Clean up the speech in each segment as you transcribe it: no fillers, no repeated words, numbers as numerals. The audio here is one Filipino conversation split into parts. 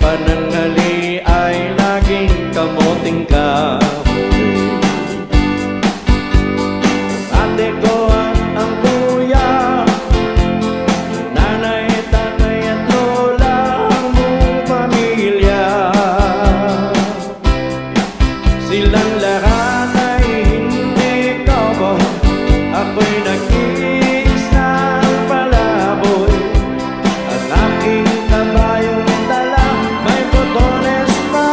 pananghali ay laging kamuting kahoy. Ate ko at ang kuya, nanay, tatay at lola, ang buong pamilya. Silang lahat ay hindi cowboy, ako'y nag-iisang palaboy. At aking kabayong dala may botones pa.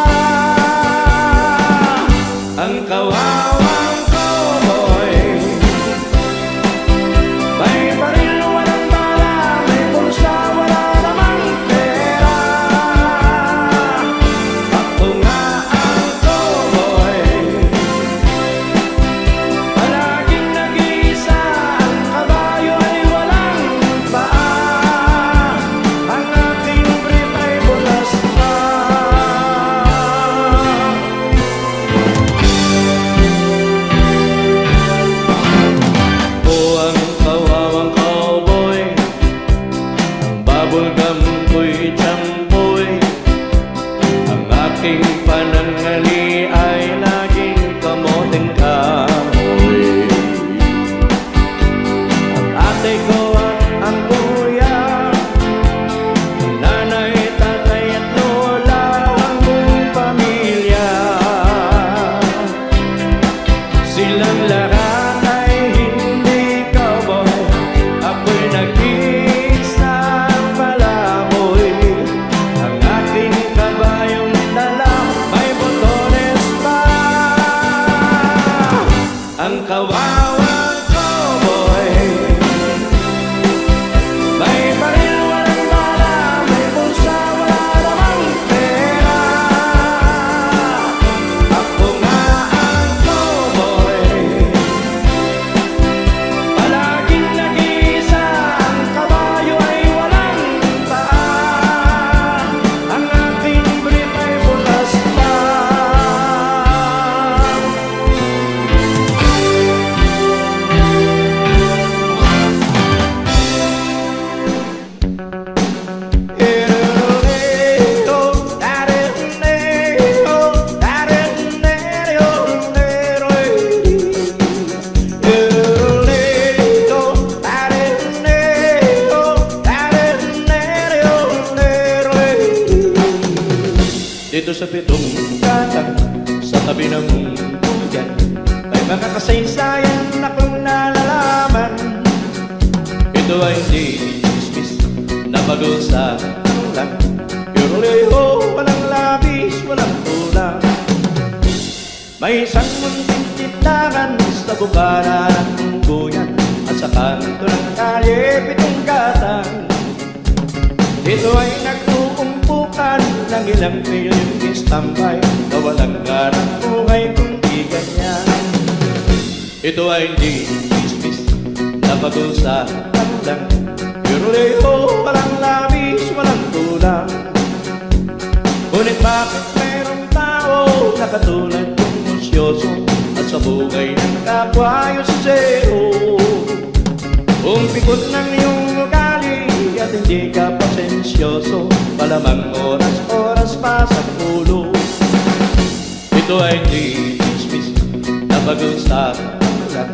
Ang kawawang cowboy, may baril, walang bala, may bulsa, wala namang pera. Ako nga ang cowboy, palaging nag-iisa, ang kabayo ay walang paa, ang aking brief ay bulas pa. O ang kawawang cowboy, ang bubblegum ko'y tiyampoy. Ang aking pananghali ay laging kamuting kahoy. Ang ate ko at ang kuya, ang nanay, tatay at lola, ang buong pamilya. Silang lahat ay hindi cowboy, ako'y nag-iisang palaboy. Ang aking kabayong dala may botones pa. Ang kawawang cowboy, may baril, walang bala, may bulsa, wala namang pera. Ako nga ang cowboy, palaging nag-iisa, ang kabayo ay walang paa, ang aking brief ay butas pa. Dito sa pitong katang, sa tabi ng buyan, may mga kasaysayan akong nalalaman. Ito ay hindi chismis na bago sa lang, pero leho, walang labis, walang kulang. May isang munting titlakan sa bukana ng buyan, at sa kanto ng kalye pitong katang. Dito ay nagtuumpukan ng ilang piling istambay, na walang garang buhay kundi ganyan. Ito ay hindi chismis na bago sa lang, pero leho, walang labis, walang kulang. Ngunit bakit mayroong tao na katulad kong musyoso, at sa buhay ng kapwa yoseo? Kung pikot ng iyong ugali at hindi ka pasensyoso, malamang oras-oras pa sa pulo. Ito ay hindi chismis na bago sa lang,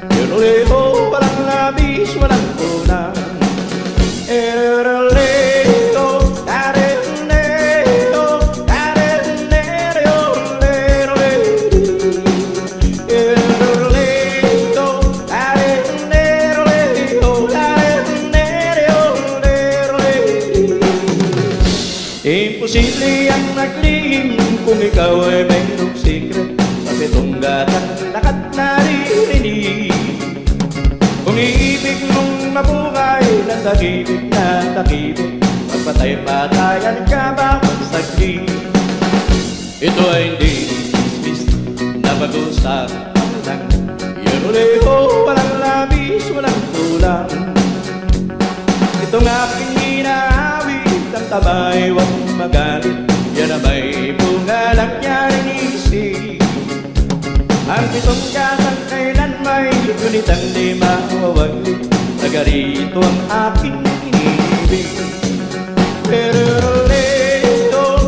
pero leho, walang labis, walang kulang. Ererolero, tarenero, tarenero, lero, ererolero, tarenero, lero, tarenero, lero. Imposible ang naglihim kung ikaw ay mayroong secret sa pitong gatang lakat naririnig. Kung iibig mong mabuhay na takibig, magpatay-patayan ka bawat saglit. Ito ay hindi chismis na bago sa lang, pero leho, walang labis, walang kulang. Itong aking inaawit, ang tabay, huwag magalit, yan ang may bunga lang niya rin isip. Ang pitong gatang kailan may ngunit ang di mawawaglit, nagarito ang aking inibig. Pero lento,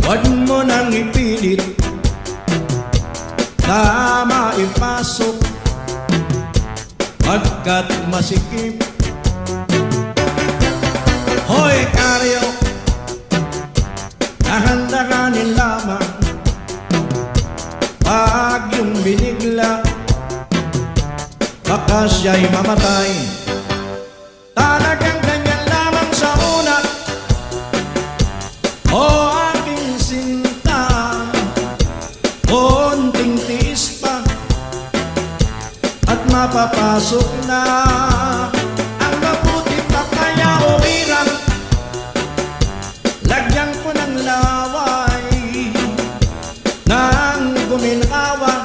Huwag mo nang ipilit na maipasok pagkat masikip. Hoy karyo, dahan-dahanin lamang. Pag yung binigla, baka siya'y mamatay. Talagang ganyan lamang sa una, o aking sinta. Konting tiis pa at mapapasok na. Ang mabuti pa kaya o hirap, lagyan ko ng laway nang guminawa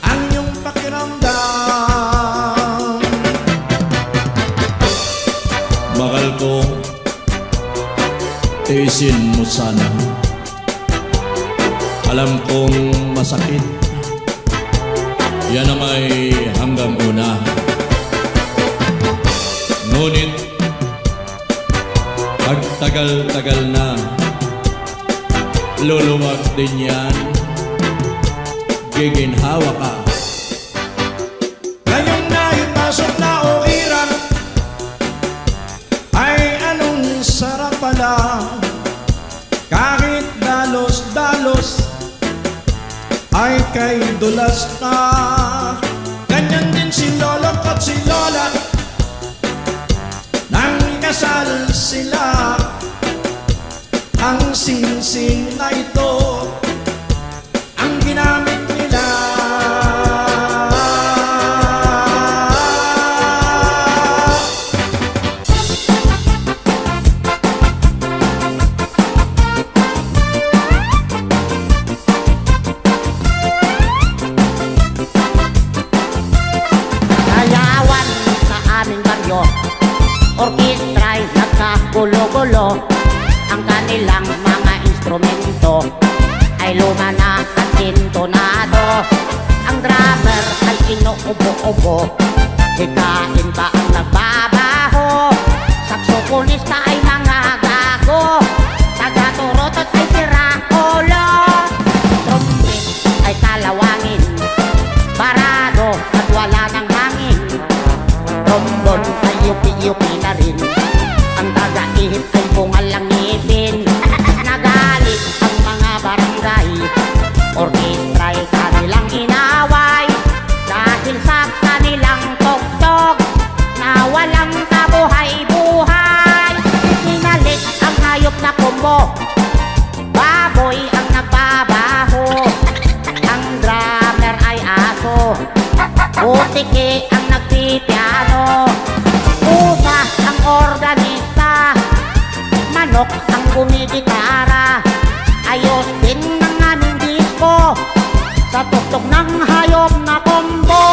ang iyong pakiramdam. Mahal ko, tiisin mo sana. Alam kong masakit, yan ang may hanggang una. Ngunit pag tagal-tagal na, luluwag din yan, giginhawa ka. Ngayong naipasok na o hirap, ay anong sarap pala. Kahit dalos-dalos ay kay dulas na. Ganyan din si lolo at si lola, nang kasal sila. Ang singsing na ito ang ginamit nila. Sayawan sa aming baryo, orkestra'y nagkagulo-gulo. Ang kanilang mga instrumento ay luma na at sintonado. Ang drummer ay inuubo-ubo, hikain ba ang nagbabaho? Saksoponista ay mga gago, taga-turotot ay sira-ulo. Trumpet ay kalawangin, parado at wala ng hangin. Trombon ay yupi-yupi na rin, ang taga-ihip ay bungal lang ngipin. Nagalit ang mga barangay, orkestra'y kanilang inaway. Dahil sa kanilang tugtog na walang kabuhay-buhay. Sinalik ang hayop na kumbo, baboy ang nagbabaho. Ang drummer ay aso, utiki ang nagpipiano. Pusa ang organista, manok ang gumigitara. Ayos din ng aming disco sa tugtog ng hayop na kombo.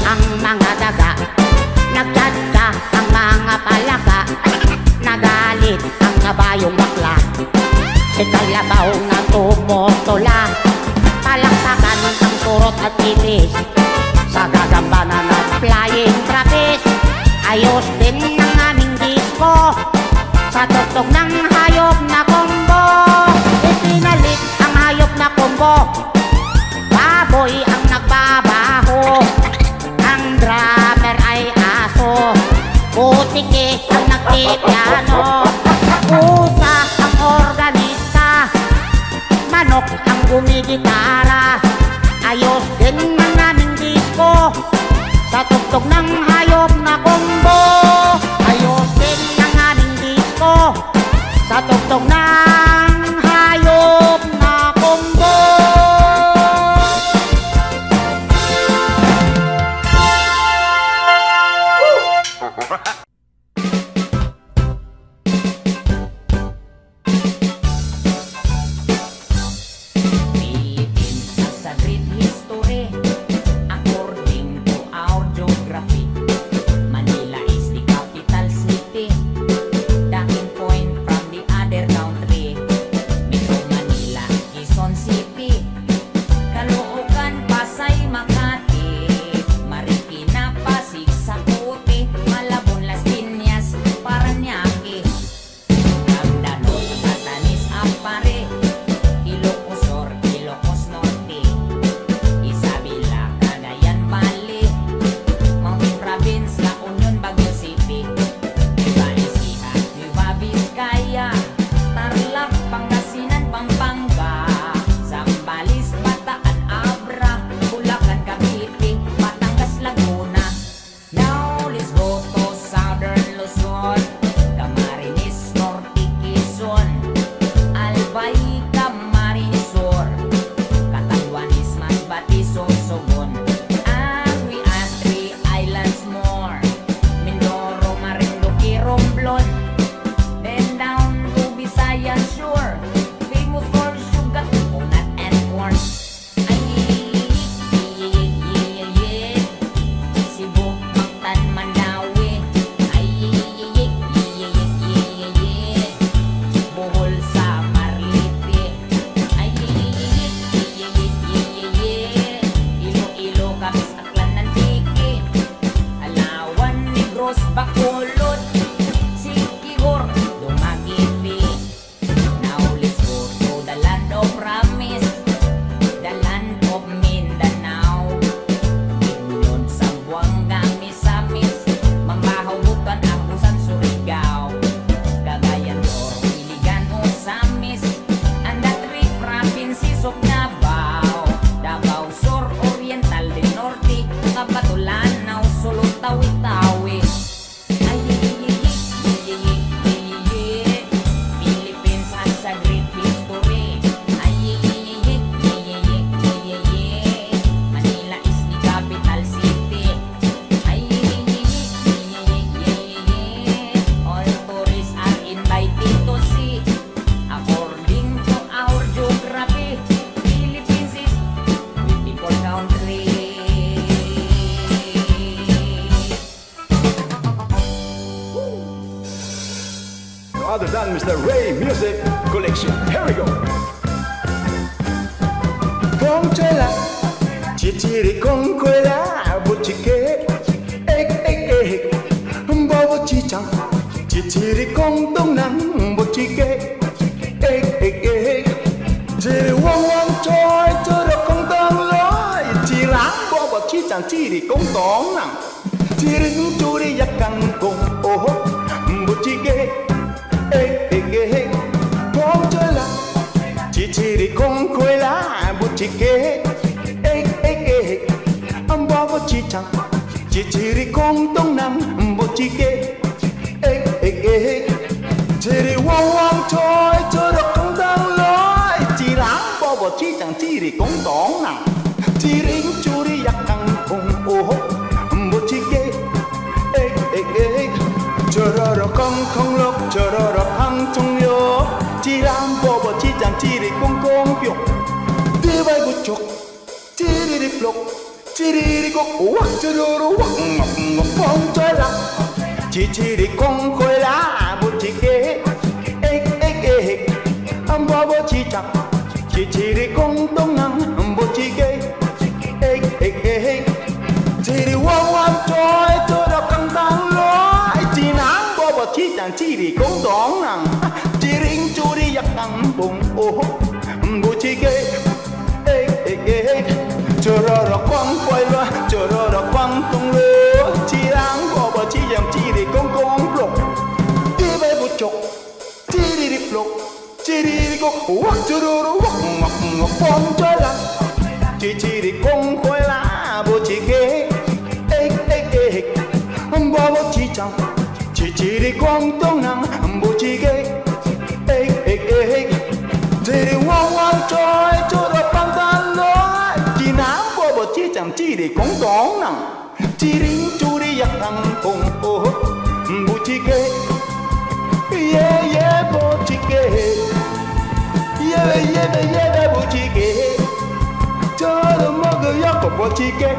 Ang mga daga, nagtsatsa ang mga palaka. Nagalit ang kabayong bakla, si kalabaw na tumutula. Palakpakan ang turot at ilis, sa gagamba na nag-flying trapeze. Ayos din ang aming disco sa tugtog ng hayop na kombo. Ipinalit ang hayop na kombo, baboy ang nagbabaho. Ang drummer ay aso, utiki ang nagpipiano. Pusa ang organista, manok ang gumigitara. Ayos din ang aming disco sa tugtog ng hayop na kombo. Ayos din ang aming disco sa tugtog ng hayop na kombo. Philippines, nasa grid present Mr. Ray Music Collection. Here we go. Con chơi là chỉ để con quay lá bút chỉ kế bao bút chỉ chẳng chỉ để con đông nắng bút chỉ kế chỉ để quăng quăng trôi cho được con tăng lối chỉ lãng bao bút chỉ chẳng chỉ để con tóm nặng chỉ để chú đi giặc căng cùng ô bút chỉ kế con chơi là chỉ để con quay lá bút chỉ kế bao bút chỉ chẳng chỉ để con đông nắng bút chỉ kế chỉ để quăng quăng trôi cho được con tăng lối chỉ lãng bao bút chỉ chẳng chỉ để con tóm nặng chỉ để chú đi giặc căng cùng ô bút chỉ kế chờ đợi không lúc chờ đợi không trong nhớ chỉ làm bao bột chỉ chẳng chỉ để công việc đi bay bút chọc chỉ đi flop chỉ đi có uống chờ đợi ngọc phong chơi lắm chỉ để con khơi lá bút chỉ kế bao bột chỉ chẳng chỉ để con đông nắng bút chỉ kế chỉ để quăng quăng trôi cho đọc căng tăng lối chỉ nắng bao bột chỉ chẳng chỉ để con đón nắng chỉ riêng chú đi giặc căng bụng ô bút chỉ kế chờ đợi quăng quay loa chờ đợi quăng tung lúa chỉ nắng bao bột chỉ chẳng chỉ để con lục đi bay bút chọc chỉ đi flop chỉ đi có uống chờ đợi ngọc phong chơi lắm chỉ để con quay lá bút chỉ kế bao bút chỉ chẳng chỉ để con đông nắng bút chỉ kế chỉ để quăng quăng trôi cho được băng tan lối chỉ nắng bao bút chỉ chẳng chỉ để con đón nắng chỉ riêng chú đi giặc thằng cùng ô bút chỉ kế bút chỉ kế bút chỉ kế cho được mọi người giặc của bút chỉ kế